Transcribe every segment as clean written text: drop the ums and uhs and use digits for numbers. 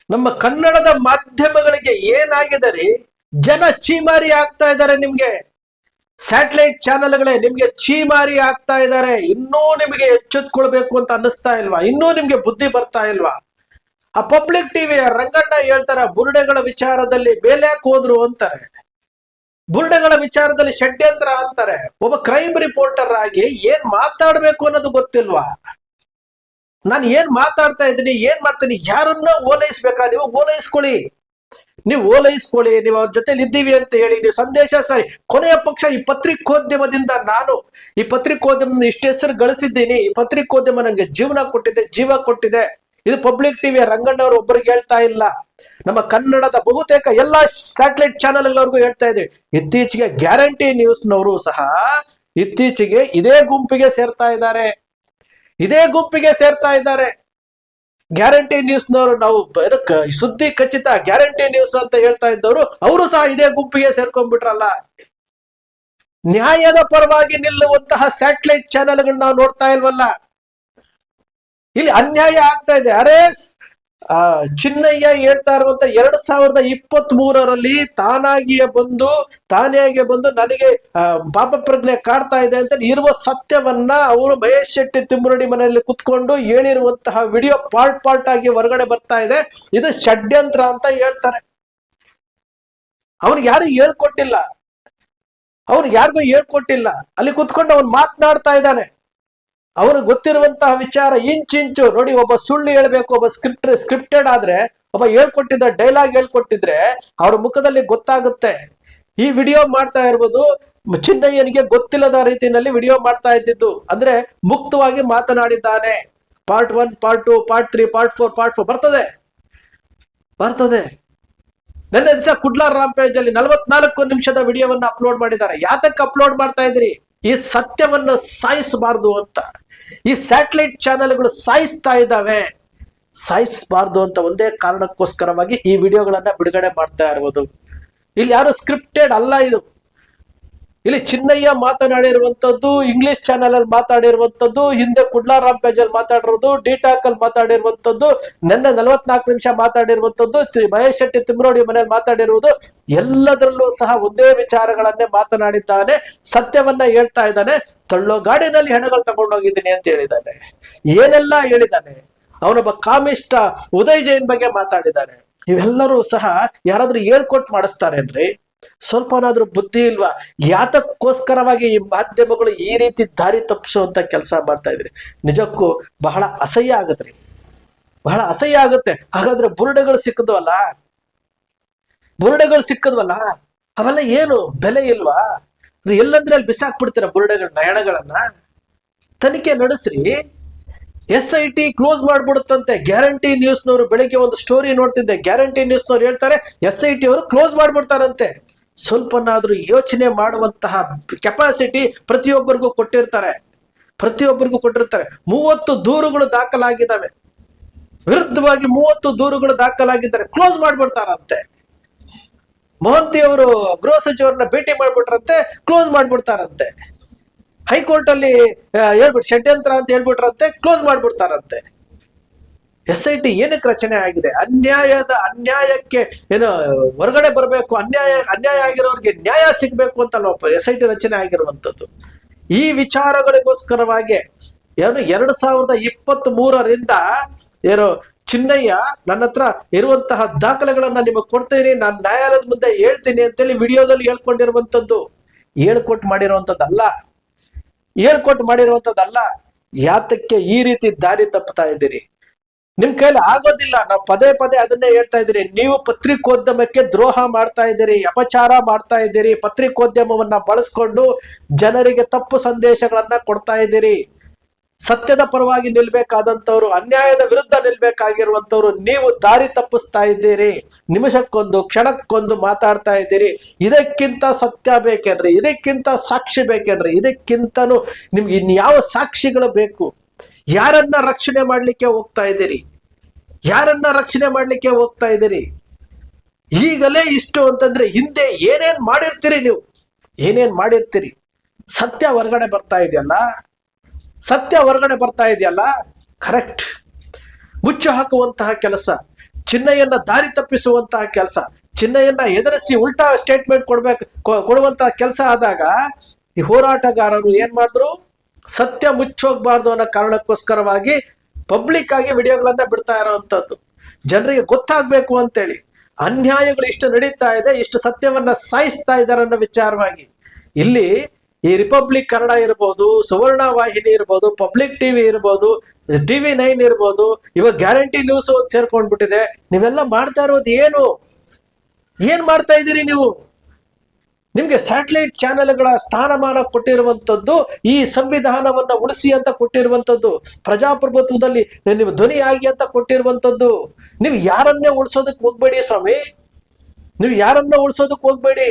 ನಮ್ಮ ಕನ್ನಡದ ಮಾಧ್ಯಮಗಳಿಗೆ ಏನಾಗಿದೆ ರೀ? ಜನ ಚೀಮಾರಿ ಆಗ್ತಾ ಇದ್ದಾರೆ. ನಿಮ್ಗೆ ಸ್ಯಾಟಲೈಟ್ ಚಾನೆಲ್ಗಳೇ ನಿಮ್ಗೆ ಚೀಮಾರಿ ಆಗ್ತಾ ಇದ್ದಾರೆ. ಇನ್ನೂ ನಿಮ್ಗೆ ಎಚ್ಚೆತ್ಕೊಳ್ಬೇಕು ಅಂತ ಅನ್ನಿಸ್ತಾ ಇಲ್ವಾ? ಇನ್ನೂ ನಿಮ್ಗೆ ಬುದ್ಧಿ ಬರ್ತಾ ಇಲ್ವಾ? ಆ ಪಬ್ಲಿಕ್ ಟಿವಿಯ ರಂಗಣ್ಣ ಹೇಳ್ತಾರ, ಬುರುಡೆಗಳ ವಿಚಾರದಲ್ಲಿ ಬೇಲ್ಯಾಕ್ ಹೋದ್ರು ಅಂತಾರೆ, ಬುರುಡೆಗಳ ವಿಚಾರದಲ್ಲಿ ಷಡ್ಯಂತ್ರ ಅಂತಾರೆ. ಒಬ್ಬ ಕ್ರೈಮ್ ರಿಪೋರ್ಟರ್ ಆಗಿ ಏನ್ ಮಾತಾಡ್ಬೇಕು ಅನ್ನೋದು ಗೊತ್ತಿಲ್ವಾ? ನಾನು ಏನ್ ಮಾತಾಡ್ತಾ ಇದ್ದೀನಿ, ಏನ್ ಮಾಡ್ತೀನಿ, ಯಾರನ್ನ ಓಲೈಸ್ಬೇಕಾ? ನೀವು ಓಲೈಸ್ಕೊಳ್ಳಿ, ನೀವು ಓಲೈಸ್ಕೊಳ್ಳಿ, ನೀವು ಅವ್ರ ಜೊತೆಲಿ ಇದ್ದೀವಿ ಅಂತ ಹೇಳಿ ನೀವು ಸಂದೇಶ ಸರಿ. ಕೊನೆಯ ಪಕ್ಷ ಈ ಪತ್ರಿಕೋದ್ಯಮದಿಂದ ನಾನು ಈ ಪತ್ರಿಕೋದ್ಯಮದಿಂದ ಇಷ್ಟು ಹೆಸರು ಗಳಿಸಿದ್ದೀನಿ. ಈ ಪತ್ರಿಕೋದ್ಯಮ ನಂಗೆ ಜೀವನ ಕೊಟ್ಟಿದೆ, ಜೀವ ಕೊಟ್ಟಿದೆ. ಇದು ಪಬ್ಲಿಕ್ ಟಿವಿಯ ರಂಗಣ್ಣವರು ಒಬ್ಬರಿಗೆ ಹೇಳ್ತಾ ಇಲ್ಲ, ನಮ್ಮ ಕನ್ನಡದ ಬಹುತೇಕ ಎಲ್ಲಾ ಸ್ಯಾಟಲೈಟ್ ಚಾನೆಲ್ಗಳವರೆಗೂ ಹೇಳ್ತಾ ಇದ್ದೀವಿ. ಇತ್ತೀಚೆಗೆ ಗ್ಯಾರಂಟಿ ನ್ಯೂಸ್ನವರು ಸಹ ಇತ್ತೀಚೆಗೆ ಇದೇ ಗುಂಪಿಗೆ ಸೇರ್ತಾ ಇದ್ದಾರೆ, ಇದೇ ಗುಂಪಿಗೆ ಸೇರ್ತಾ ಇದ್ದಾರೆ. ಗ್ಯಾರಂಟಿ ನ್ಯೂಸ್ನವರು, ನಾವು ಸುದ್ದಿ ಖಚಿತ ಗ್ಯಾರಂಟಿ ನ್ಯೂಸ್ ಅಂತ ಹೇಳ್ತಾ ಇದ್ದವರು ಅವರು ಸಹ ಇದೇ ಗುಂಪಿಗೆ ಸೇರ್ಕೊಂಡ್ಬಿಟ್ರಲ್ಲ. ನ್ಯಾಯದ ಪರವಾಗಿ ನಿಲ್ಲುವಂತಹ ಸ್ಯಾಟಲೈಟ್ ಚಾನೆಲ್ಗಳನ್ನ ನಾವು ನೋಡ್ತಾ ಇಲ್ವಲ್ಲ. ಇಲ್ಲಿ ಅನ್ಯಾಯ ಆಗ್ತಾ ಇದೆ. ಅರೇ ಚಿನ್ನಯ್ಯ ಹೇಳ್ತಾ ಇರುವಂತ 2023ರಲ್ಲಿ ತಾನಾಗಿಯೇ ಬಂದು ನನಗೆ ಪಾಪ ಪ್ರಜ್ಞೆ ಕಾಡ್ತಾ ಇದೆ ಅಂತ ಇರುವ ಸತ್ಯವನ್ನ ಅವರು ಮಹೇಶ್ ಶೆಟ್ಟಿ ತಿಮ್ಮರಡಿ ಮನೆಯಲ್ಲಿ ಕುತ್ಕೊಂಡು ಹೇಳಿರುವಂತಹ ವಿಡಿಯೋ ಪಾರ್ಟ್ ಆಗಿ ಹೊರಗಡೆ ಬರ್ತಾ ಇದೆ. ಇದು ಷಡ್ಯಂತ್ರ ಅಂತ ಹೇಳ್ತಾರೆ. ಅವ್ನಿಗೆ ಯಾರು ಹೇಳ್ಕೊಟ್ಟಿಲ್ಲ, ಯಾರಿಗೂ ಹೇಳ್ಕೊಟ್ಟಿಲ್ಲ. ಅಲ್ಲಿ ಕುತ್ಕೊಂಡು ಅವನು ಮಾತನಾಡ್ತಾ ಇದ್ದಾನೆ. ಅವನು ಗೊತ್ತಿರುವಂತಹ ವಿಚಾರ ಇಂಚಿಂಚು ನೋಡಿ. ಒಬ್ಬ ಸುಳ್ಳು ಹೇಳ್ಬೇಕು, ಒಬ್ಬ ಸ್ಕ್ರಿಪ್ಟೆಡ್ ಆದ್ರೆ, ಒಬ್ಬ ಹೇಳ್ಕೊಟ್ಟಿದ್ರೆ, ಡೈಲಾಗ್ ಹೇಳ್ಕೊಟ್ಟಿದ್ರೆ ಅವ್ರ ಮುಖದಲ್ಲಿ ಗೊತ್ತಾಗುತ್ತೆ. ಈ ವಿಡಿಯೋ ಮಾಡ್ತಾ ಇರ್ಬೋದು ಚಿನ್ನಯ್ಯನಿಗೆ ಗೊತ್ತಿಲ್ಲದ ರೀತಿಯಲ್ಲಿ ವಿಡಿಯೋ ಮಾಡ್ತಾ ಇದ್ದಿದ್ದು. ಅಂದ್ರೆ ಮುಕ್ತವಾಗಿ ಮಾತನಾಡಿದ್ದಾನೆ. ಪಾರ್ಟ್ 1, ಪಾರ್ಟ್ 2, ಪಾರ್ಟ್ 3, ಪಾರ್ಟ್ 4 ಬರ್ತದೆ. ನೆನ್ನೆ ದಿವಸ ಕುಡ್ಲಾರ್ ರಾಂಪೇಜ್ ಅಲ್ಲಿ 44 ನಿಮಿಷದ ವಿಡಿಯೋವನ್ನ ಅಪ್ಲೋಡ್ ಮಾಡಿದ್ದಾರೆ. ಯಾತಕ್ಕೆ ಅಪ್ಲೋಡ್ ಮಾಡ್ತಾ ಇದ್ರಿ? ಈ ಸತ್ಯವನ್ನ ಸಾಯಿಸಬಾರ್ದು ಅಂತ. ಈ ಸ್ಯಾಟಲೈಟ್ ಚಾನೆಲ್ಗಳು ಸಾಯಿಸ್ತಾ ಇದ್ದಾವೆ, ಸಾಯಿಸಬಾರ್ದು ಅಂತ ಒಂದೇ ಕಾರಣಕ್ಕೋಸ್ಕರವಾಗಿ ಈ ವಿಡಿಯೋಗಳನ್ನ ಬಿಡುಗಡೆ ಮಾಡ್ತಾ ಇರುವುದು. ಇಲ್ಲಿ ಯಾರು ಸ್ಕ್ರಿಪ್ಟೆಡ್ ಅಲ್ಲ ಇದು. ಇಲ್ಲಿ ಚಿನ್ನಯ್ಯ ಮಾತನಾಡಿರುವಂತದ್ದು, ಇಂಗ್ಲಿಷ್ ಚಾನೆಲ್ ಅಲ್ಲಿ ಮಾತಾಡಿರುವಂತದ್ದು, ಹಿಂದೆ ಕುಡ್ಲಾರ್ ರಾಂಪೇಜ್ ಅಲ್ಲಿ ಮಾತಾಡಿರೋದು, ಡಿಟಾಕ್ ಅಲ್ಲಿ ಮಾತಾಡಿರುವಂತದ್ದು, ನೆನ್ನೆ 44 ನಿಮಿಷ ಮಾತಾಡಿರುವಂತದ್ದು, ಮಹೇಶ್ ಶೆಟ್ಟಿ ತಿಮ್ಮರೋಡಿ ಮನೆಯಲ್ಲಿ ಮಾತಾಡಿರುವುದು, ಎಲ್ಲದರಲ್ಲೂ ಸಹ ಒಂದೇ ವಿಚಾರಗಳನ್ನೇ ಮಾತನಾಡಿದ್ದಾನೆ. ಸತ್ಯವನ್ನ ಹೇಳ್ತಾ ಇದ್ದಾನೆ. ತಳ್ಳೋ ಗಾಡಿನಲ್ಲಿ ಹೆಣಗಳು ತಗೊಂಡೋಗಿದ್ದೀನಿ ಅಂತ ಹೇಳಿದ್ದಾನೆ. ಏನೆಲ್ಲ ಹೇಳಿದ್ದಾನೆ. ಅವನೊಬ್ಬ ಕಾಮಿಷ್ಟ ಉದಯ್ ಜೈನ್ ಬಗ್ಗೆ ಮಾತಾಡಿದ್ದಾನೆ. ಇವೆಲ್ಲರೂ ಸಹ ಯಾರಾದ್ರೂ ಹೇಳ್ಕೊಟ್ಟು ಮಾಡಿಸ್ತಾರೇನ್ರಿ? ಸ್ವಲ್ಪನಾದ್ರೂ ಬುದ್ಧಿ ಇಲ್ವಾ? ಯಾತಕ್ಕೋಸ್ಕರವಾಗಿ ಈ ಮಾಧ್ಯಮಗಳು ಈ ರೀತಿ ದಾರಿ ತಪ್ಪಿಸುವಂತ ಕೆಲಸ ಮಾಡ್ತಾ ಇದ್ರಿ? ನಿಜಕ್ಕೂ ಬಹಳ ಅಸಹ್ಯ ಆಗತ್ರಿ, ಬಹಳ ಅಸಹ್ಯ ಆಗುತ್ತೆ. ಹಾಗಾದ್ರೆ ಬುರುಡೆಗಳು ಸಿಕ್ಕದ್ವಲ್ಲ, ಅವೆಲ್ಲ ಏನು ಬೆಲೆ ಇಲ್ವಾ? ಎಲ್ಲಂದ್ರೆ ಅಲ್ಲಿ ಬಿಸಾಕ್ಬಿಡ್ತೀರ ಬುರುಡೆಗಳನ್ನ, ಹೆಣಗಳನ್ನ. ತನಿಖೆ ನಡೆಸ್ರಿ. SIT ಕ್ಲೋಸ್ ಮಾಡ್ಬಿಡುತ್ತಂತೆ. ಗ್ಯಾರಂಟಿ ನ್ಯೂಸ್ನವರು ಬೆಳಿಗ್ಗೆ ಒಂದು ಸ್ಟೋರಿ ನೋಡ್ತಿದ್ದೆ. ಗ್ಯಾರಂಟಿ ನ್ಯೂಸ್ನವ್ರು ಹೇಳ್ತಾರೆ SIT ಅವರು ಕ್ಲೋಸ್ ಮಾಡ್ಬಿಡ್ತಾರಂತೆ. ಸ್ವಲ್ಪನಾದ್ರೂ ಯೋಚನೆ ಮಾಡುವಂತಹ ಕೆಪಾಸಿಟಿ ಪ್ರತಿಯೊಬ್ಬರಿಗೂ ಕೊಟ್ಟಿರ್ತಾರೆ. 30 ದೂರುಗಳು ದಾಖಲಾಗಿದ್ದಾವೆ, ವಿರುದ್ಧವಾಗಿ 30 ದೂರುಗಳು ದಾಖಲಾಗಿದ್ದಾರೆ. ಕ್ಲೋಸ್ ಮಾಡ್ಬಿಡ್ತಾರಂತೆ. ಮೊಹಂತಿ ಅವರು ಗೃಹ ಸಚಿವರನ್ನ ಭೇಟಿ ಮಾಡ್ಬಿಟ್ರಂತೆ, ಕ್ಲೋಸ್ ಮಾಡ್ಬಿಡ್ತಾರಂತೆ. ಹೈಕೋರ್ಟ್ ಅಲ್ಲಿ ಹೇಳ್ಬಿಟ್ಟು ಷಡ್ಯಂತ್ರ ಅಂತ ಹೇಳ್ಬಿಟ್ರಂತೆ, ಕ್ಲೋಸ್ ಮಾಡ್ಬಿಡ್ತಾರಂತೆ. SIT ಏನಕ್ಕೆ ರಚನೆ ಆಗಿದೆ? ಅನ್ಯಾಯಕ್ಕೆ ಏನು ಹೊರಗಡೆ ಬರಬೇಕು, ಅನ್ಯಾಯ ಆಗಿರೋರಿಗೆ ನ್ಯಾಯ ಸಿಗ್ಬೇಕು ಅಂತಲ್ವ SIT ರಚನೆ ಆಗಿರುವಂತದ್ದು. ಈ ವಿಚಾರಗಳಿಗೋಸ್ಕರವಾಗಿ ಏನು 2023ರಿಂದ ಏನು ಚಿನ್ನಯ್ಯ ನನ್ನ ಹತ್ರ ಇರುವಂತಹ ದಾಖಲೆಗಳನ್ನ ನಿಮಗೆ ಕೊಡ್ತೀನಿ, ನಾನು ನ್ಯಾಯಾಲಯದ ಮುಂದೆ ಹೇಳ್ತೀನಿ ಅಂತೇಳಿ ವಿಡಿಯೋದಲ್ಲಿ ಹೇಳ್ಕೊಟ್ಟು ಮಾಡಿರುವಂತದ್ದಲ್ಲ. ಯಾತಕ್ಕೆ ಈ ರೀತಿ ದಾರಿ ತಪ್ಪುತ್ತಾ ಇದ್ದೀರಿ? ನಿಮ್ ಕೈಲಿ ಆಗೋದಿಲ್ಲ. ನಾವು ಪದೇ ಅದನ್ನೇ ಹೇಳ್ತಾ ಇದ್ದೀರಿ. ನೀವು ಪತ್ರಿಕೋದ್ಯಮಕ್ಕೆ ದ್ರೋಹ ಮಾಡ್ತಾ ಇದ್ದೀರಿ, ಅಪಚಾರ ಮಾಡ್ತಾ ಇದ್ದೀರಿ. ಪತ್ರಿಕೋದ್ಯಮವನ್ನ ಬಳಸ್ಕೊಂಡು ಜನರಿಗೆ ತಪ್ಪು ಸಂದೇಶಗಳನ್ನ ಕೊಡ್ತಾ ಇದ್ದೀರಿ. ಸತ್ಯದ ಪರವಾಗಿ ನಿಲ್ಬೇಕಾದಂತವ್ರು, ಅನ್ಯಾಯದ ವಿರುದ್ಧ ನಿಲ್ಬೇಕಾಗಿರುವಂತವ್ರು ನೀವು ದಾರಿ ತಪ್ಪಿಸ್ತಾ ಇದ್ದೀರಿ. ನಿಮಿಷಕ್ಕೊಂದು, ಕ್ಷಣಕ್ಕೊಂದು ಮಾತಾಡ್ತಾ ಇದ್ದೀರಿ. ಇದಕ್ಕಿಂತ ಸತ್ಯ ಬೇಕೇನ್ರಿ? ಇದಕ್ಕಿಂತ ಸಾಕ್ಷಿ ಬೇಕೇನ್ರಿ? ಇದಕ್ಕಿಂತನೂ ನಿಮ್ಗೆ ಇನ್ಯಾವ ಸಾಕ್ಷಿಗಳು ಬೇಕು? ಯಾರನ್ನ ರಕ್ಷಣೆ ಮಾಡ್ಲಿಕ್ಕೆ ಹೋಗ್ತಾ ಇದ್ದೀರಿ? ಈಗಲೇ ಇಷ್ಟು ಅಂತಂದ್ರೆ ಹಿಂದೆ ಏನೇನ್ ಮಾಡಿರ್ತೀರಿ? ಸತ್ಯ ಹೊರಗಡೆ ಬರ್ತಾ ಇದೆಯಲ್ಲ, ಕರೆಕ್ಟ್. ಮುಚ್ಚು ಹಾಕುವಂತಹ ಕೆಲಸ, ಚಿನ್ನಯ್ಯನ ದಾರಿ ತಪ್ಪಿಸುವಂತಹ ಕೆಲಸ, ಚಿನ್ನಯ್ಯನ ಎದುರಿಸಿ ಉಲ್ಟಾ ಸ್ಟೇಟ್ಮೆಂಟ್ ಕೊಡುವಂತಹ ಕೆಲಸ ಆದಾಗ ಈ ಹೋರಾಟಗಾರರು ಏನ್ ಮಾಡಿದ್ರು, ಸತ್ಯ ಮುಚ್ಚೋಗ್ಬಾರ್ದು ಅನ್ನೋ ಕಾರಣಕ್ಕೋಸ್ಕರವಾಗಿ ಪಬ್ಲಿಕ್ ಆಗಿ ವಿಡಿಯೋಗಳನ್ನ ಬಿಡ್ತಾ ಇರೋವಂಥದ್ದು, ಜನರಿಗೆ ಗೊತ್ತಾಗ್ಬೇಕು ಅಂತೇಳಿ. ಅನ್ಯಾಯಗಳು ಇಷ್ಟು ನಡೀತಾ ಇದೆ, ಇಷ್ಟು ಸತ್ಯವನ್ನ ಸಾಯಿಸ್ತಾ ಇದ್ದಾರೆ ಅನ್ನೋ ವಿಚಾರವಾಗಿ ಇಲ್ಲಿ ಈ ರಿಪಬ್ಲಿಕ್ ಕನ್ನಡ ಇರ್ಬೋದು, ಸುವರ್ಣ ವಾಹಿನಿ ಇರ್ಬೋದು, ಪಬ್ಲಿಕ್ ಟಿವಿ ಇರ್ಬೋದು, TV9 ಇರ್ಬೋದು, ಇವಾಗ ಗ್ಯಾರಂಟಿ ನ್ಯೂಸ್ ಒಂದು ಸೇರ್ಕೊಂಡ್ಬಿಟ್ಟಿದೆ. ನೀವೆಲ್ಲ ಮಾಡ್ತಾ ಇರೋದು ಏನ್ ಮಾಡ್ತಾ ಇದ್ದೀರಿ ನೀವು? ನಿಮ್ಗೆ ಸ್ಯಾಟಲೈಟ್ ಚಾನೆಲ್ಗಳ ಸ್ಥಾನಮಾನ ಕೊಟ್ಟಿರುವಂತದ್ದು, ಈ ಸಂವಿಧಾನವನ್ನ ಉಳಿಸಿ ಅಂತ ಕೊಟ್ಟಿರುವಂತದ್ದು, ಪ್ರಜಾಪ್ರಭುತ್ವದಲ್ಲಿ ನೀವು ಧ್ವನಿಯಾಗಿ ಅಂತ ಕೊಟ್ಟಿರುವಂತದ್ದು. ನೀವು ಯಾರನ್ನೇ ಉಳಿಸೋದಕ್ಕೆ ಹೋಗ್ಬೇಡಿ ಸ್ವಾಮಿ, ನೀವು ಯಾರನ್ನ ಉಳಿಸೋದಕ್ಕೆ ಹೋಗ್ಬೇಡಿ.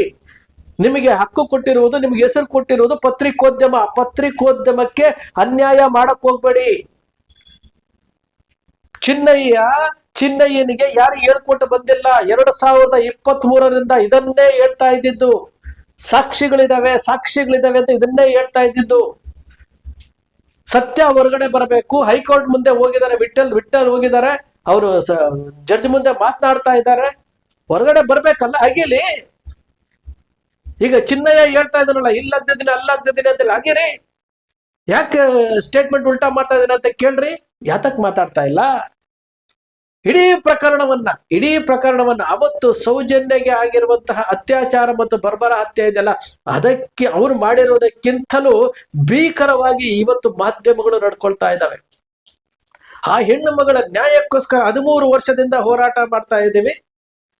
ನಿಮಗೆ ಹಕ್ಕು ಕೊಟ್ಟಿರುವುದು, ನಿಮ್ಗೆ ಹೆಸರು ಕೊಟ್ಟಿರುವುದು ಪತ್ರಿಕೋದ್ಯಮ. ಪತ್ರಿಕೋದ್ಯಮಕ್ಕೆ ಅನ್ಯಾಯ ಮಾಡಕ್ ಹೋಗ್ಬೇಡಿ. ಚಿನ್ನಯ್ಯನಿಗೆ ಯಾರು ಹೇಳ್ಕೊಟ್ಟು ಬಂದಿಲ್ಲ. 2023ರಿಂದ ಇದನ್ನೇ ಹೇಳ್ತಾ ಇದ್ದಿದ್ದು. ಸಾಕ್ಷಿಗಳಿದಾವೆ ಅಂತ ಇದನ್ನೇ ಹೇಳ್ತಾ ಇದ್ದಿದ್ದು. ಸತ್ಯ ಹೊರಗಡೆ ಬರಬೇಕು. ಹೈಕೋರ್ಟ್ ಮುಂದೆ ಹೋಗಿದ್ದಾರೆ, ವಿಠಲ್ ಹೋಗಿದ್ದಾರೆ, ಅವರು ಜಡ್ಜ್ ಮುಂದೆ ಮಾತನಾಡ್ತಾ ಇದ್ದಾರೆ, ಹೊರಗಡೆ ಬರ್ಬೇಕಲ್ಲ. ಹಾಗೇಲಿ ಈಗ ಚಿನ್ನಯ್ಯ ಹೇಳ್ತಾ ಇದ್ದಾನಲ್ಲ, ಇಲ್ಲಾಗ್ದಿದ್ದೀನಿ ಅಲ್ಲಾಗ್ದಿದ್ದೀನಿ ಅಂತ ಹಾಗೇರಿ ಯಾಕೆ ಸ್ಟೇಟ್ಮೆಂಟ್ ಉಲ್ಟಾ ಮಾಡ್ತಾ ಇದ್ದೀನಿ ಅಂತ ಕೇಳ್ರಿ. ಯಾತಕ್ ಮಾತಾಡ್ತಾ ಇಲ್ಲ? ಇಡೀ ಪ್ರಕರಣವನ್ನ ಅವತ್ತು ಸೌಜನ್ಯಗೆ ಆಗಿರುವಂತಹ ಅತ್ಯಾಚಾರ ಮತ್ತು ಬರ್ಬರ ಹತ್ಯೆ ಇದೆಯಲ್ಲ, ಅದಕ್ಕೆ ಅವ್ರು ಮಾಡಿರೋದಕ್ಕಿಂತಲೂ ಭೀಕರವಾಗಿ ಇವತ್ತು ಮಾಧ್ಯಮಗಳು ನಡ್ಕೊಳ್ತಾ ಇದ್ದಾವೆ. ಆ ಹೆಣ್ಣು ಮಗಳ ನ್ಯಾಯಕ್ಕೋಸ್ಕರ 13 ವರ್ಷದಿಂದ ಹೋರಾಟ ಮಾಡ್ತಾ ಇದ್ದೀವಿ.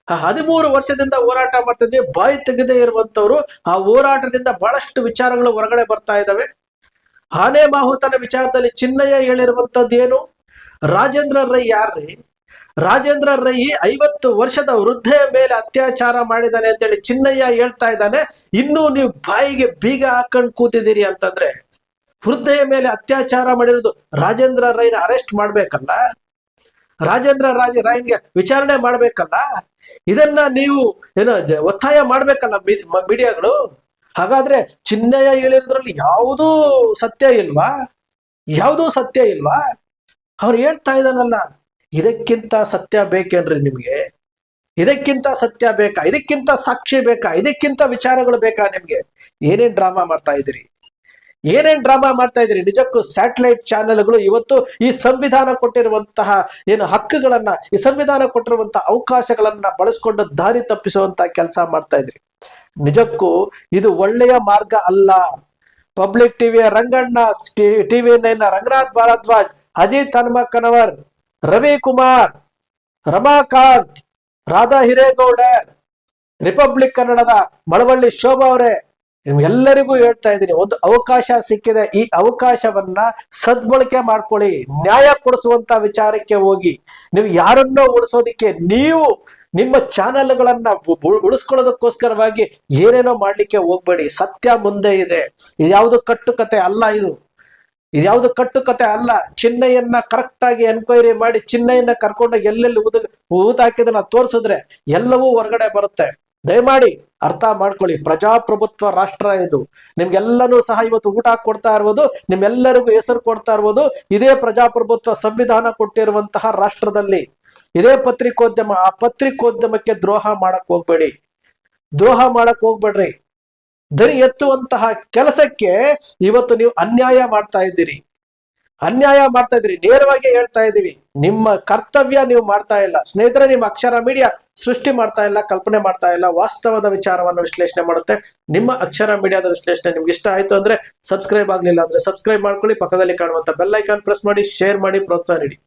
ಆ 13 ವರ್ಷದಿಂದ ಹೋರಾಟ ಮಾಡ್ತಾ ಇದ್ವಿ. ಬಾಯಿ ತೆಗೆದೇ ಇರುವಂತವ್ರು ಆ ಹೋರಾಟದಿಂದ ಬಹಳಷ್ಟು ವಿಚಾರಗಳು ಹೊರಗಡೆ ಬರ್ತಾ ಇದ್ದಾವೆ. ಆನೆ ಮಾಹುತನ ವಿಚಾರದಲ್ಲಿ ಚಿನ್ನಯ್ಯ ಹೇಳಿರುವಂತದ್ದು ಏನು? ರಾಜೇಂದ್ರ ರೈ ಯಾರ್ರಿ? ರಾಜೇಂದ್ರ ರೈ 50 ವರ್ಷದ ವೃದ್ಧೆಯ ಮೇಲೆ ಅತ್ಯಾಚಾರ ಮಾಡಿದಾನೆ ಅಂತೇಳಿ ಚಿನ್ನಯ್ಯ ಹೇಳ್ತಾ ಇದ್ದಾನೆ. ಇನ್ನೂ ನೀವು ಬಾಯಿಗೆ ಬೀಗ ಹಾಕೊಂಡು ಕೂತಿದ್ದೀರಿ ಅಂತಂದ್ರೆ, ವೃದ್ಧೆಯ ಮೇಲೆ ಅತ್ಯಾಚಾರ ಮಾಡಿರೋದು ರಾಜೇಂದ್ರ ರೈನ ಅರೆಸ್ಟ್ ಮಾಡ್ಬೇಕಲ್ಲ, ರಾಜೇಂದ್ರ ರೈನ್ಗೆ ವಿಚಾರಣೆ ಮಾಡ್ಬೇಕಲ್ಲ, ಇದನ್ನ ನೀವು ಏನೋ ಒತ್ತಾಯ ಮಾಡ್ಬೇಕಲ್ಲ ಮೀಡಿಯಾಗಳು. ಹಾಗಾದ್ರೆ ಚಿನ್ನಯ್ಯ ಹೇಳಿರೋದ್ರಲ್ಲಿ ಯಾವುದೂ ಸತ್ಯ ಇಲ್ವಾ? ಅವ್ರು ಹೇಳ್ತಾ ಇದ್ದಾನಲ್ಲ, ಇದಕ್ಕಿಂತ ಸತ್ಯ ಬೇಕೇನ್ರಿ ನಿಮ್ಗೆ? ಇದಕ್ಕಿಂತ ಸತ್ಯ ಬೇಕಾ? ಇದಕ್ಕಿಂತ ಸಾಕ್ಷಿ ಬೇಕಾ? ಇದಕ್ಕಿಂತ ವಿಚಾರಗಳು ಬೇಕಾ ನಿಮ್ಗೆ? ಏನೇನ್ ಡ್ರಾಮಾ ಮಾಡ್ತಾ ಇದ್ದೀರಿ? ನಿಜಕ್ಕೂ ಸ್ಯಾಟಲೈಟ್ ಚಾನೆಲ್ಗಳು ಇವತ್ತು ಈ ಸಂವಿಧಾನ ಕೊಟ್ಟಿರುವಂತಹ ಹಕ್ಕುಗಳನ್ನ, ಈ ಸಂವಿಧಾನ ಕೊಟ್ಟಿರುವಂತಹ ಅವಕಾಶಗಳನ್ನ ಬಳಸ್ಕೊಂಡು ದಾರಿ ತಪ್ಪಿಸುವಂತಹ ಕೆಲಸ ಮಾಡ್ತಾ ಇದ್ರಿ. ನಿಜಕ್ಕೂ ಇದು ಒಳ್ಳೆಯ ಮಾರ್ಗ ಅಲ್ಲ. ಪಬ್ಲಿಕ್ ಟಿವಿಯ ರಂಗಣ್ಣ, TV9 ರಂಗನಾಥ್ ಭಾರದ್ವಾಜ್, ಅಜಿತ್ ಹನುಮಕ್ಕನವರ್, ರವಿಕುಮಾರ್, ರಮಾಕಾಂತ್, ರಾಧಾ ಹಿರೇಗೌಡ, ರಿಪಬ್ಲಿಕ್ ಕನ್ನಡದ ಮಳವಳ್ಳಿ ಶೋಭಾ ಅವರೇ, ಎಲ್ಲರಿಗೂ ಹೇಳ್ತಾ ಇದ್ದೀನಿ, ಒಂದು ಅವಕಾಶ ಸಿಕ್ಕಿದೆ. ಈ ಅವಕಾಶವನ್ನ ಸದ್ಬಳಕೆ ಮಾಡ್ಕೊಳ್ಳಿ. ನ್ಯಾಯ ಕೊಡಿಸುವಂತ ವಿಚಾರಕ್ಕೆ ಹೋಗಿ. ನೀವು ಯಾರನ್ನೋ ಉಳಿಸೋದಿಕ್ಕೆ, ನೀವು ನಿಮ್ಮ ಚಾನೆಲ್ಗಳನ್ನ ಉಳಿಸ್ಕೊಳ್ಳೋದಕ್ಕೋಸ್ಕರವಾಗಿ ಏನೇನೋ ಮಾಡ್ಲಿಕ್ಕೆ ಹೋಗ್ಬೇಡಿ. ಸತ್ಯ ಮುಂದೆ ಇದೆ. ಇದ್ಯಾವುದು ಕಟ್ಟುಕತೆ ಅಲ್ಲ. ಚಿನ್ನಯ್ಯನ ಕರೆಕ್ಟ್ ಆಗಿ ಎನ್ಕ್ವೈರಿ ಮಾಡಿ ಚಿನ್ನಯ್ಯನ ಕರ್ಕೊಂಡೋಗಿ ಎಲ್ಲೆಲ್ಲಿ ಊತಾಕಿದನ್ನ ತೋರಿಸಿದ್ರೆ ಎಲ್ಲವೂ ಹೊರಗಡೆ ಬರುತ್ತೆ. ದಯಮಾಡಿ ಅರ್ಥ ಮಾಡ್ಕೊಳ್ಳಿ. ಪ್ರಜಾಪ್ರಭುತ್ವ ರಾಷ್ಟ್ರ ಇದು. ನಿಮ್ಗೆಲ್ಲನೂ ಸಹ ಇವತ್ತು ಊಟ ಕೊಡ್ತಾ ಇರುವುದು, ನಿಮ್ಮೆಲ್ಲರಿಗೂ ಹೆಸರು ಕೊಡ್ತಾ ಇರುವುದು ಇದೇ ಪ್ರಜಾಪ್ರಭುತ್ವ ಸಂವಿಧಾನ ಕೊಟ್ಟಿರುವಂತಹ ರಾಷ್ಟ್ರದಲ್ಲಿ. ಇದೇ ಪತ್ರಿಕೋದ್ಯಮ. ಆ ಪತ್ರಿಕೋದ್ಯಮಕ್ಕೆ ದ್ರೋಹ ಮಾಡಕ್ ಹೋಗ್ಬೇಡ್ರಿ. ದನಿ ಎತ್ತುವಂತಹ ಕೆಲಸಕ್ಕೆ ಇವತ್ತು ನೀವು ಅನ್ಯಾಯ ಮಾಡ್ತಾ ಇದ್ದೀರಿ. ನೇರವಾಗಿ ಹೇಳ್ತಾ ಇದ್ದೀವಿ. ನಿಮ್ಮ ಕರ್ತವ್ಯ ನೀವು ಮಾಡ್ತಾ ಇಲ್ಲ ಸ್ನೇಹಿತರೆ. ನಿಮ್ಮ ಅಕ್ಷರ ಮೀಡಿಯಾ ಸೃಷ್ಟಿ ಮಾಡ್ತಾ ಇಲ್ಲ, ಕಲ್ಪನೆ ಮಾಡ್ತಾ ಇಲ್ಲ, ವಾಸ್ತವದ ವಿಚಾರವನ್ನು ವಿಶ್ಲೇಷಣೆ ಮಾಡುತ್ತೆ. ನಿಮ್ಮ ಅಕ್ಷರ ಮೀಡಿಯಾದ ವಿಶ್ಲೇಷಣೆ ನಿಮ್ಗೆ ಇಷ್ಟ ಆಯ್ತು ಅಂದ್ರೆ ಸಬ್ಸ್ಕ್ರೈಬ್ ಆಗ್ಲಿಲ್ಲ ಅಂದ್ರೆ ಸಬ್ಸ್ಕ್ರೈಬ್ ಮಾಡ್ಕೊಳ್ಳಿ. ಪಕ್ಕದಲ್ಲಿ ಕಾಣುವಂತ ಬೆಲ್ ಐಕಾನ್ ಪ್ರೆಸ್ ಮಾಡಿ, ಶೇರ್ ಮಾಡಿ, ಪ್ರೋತ್ಸಾಹ ನೀಡಿ.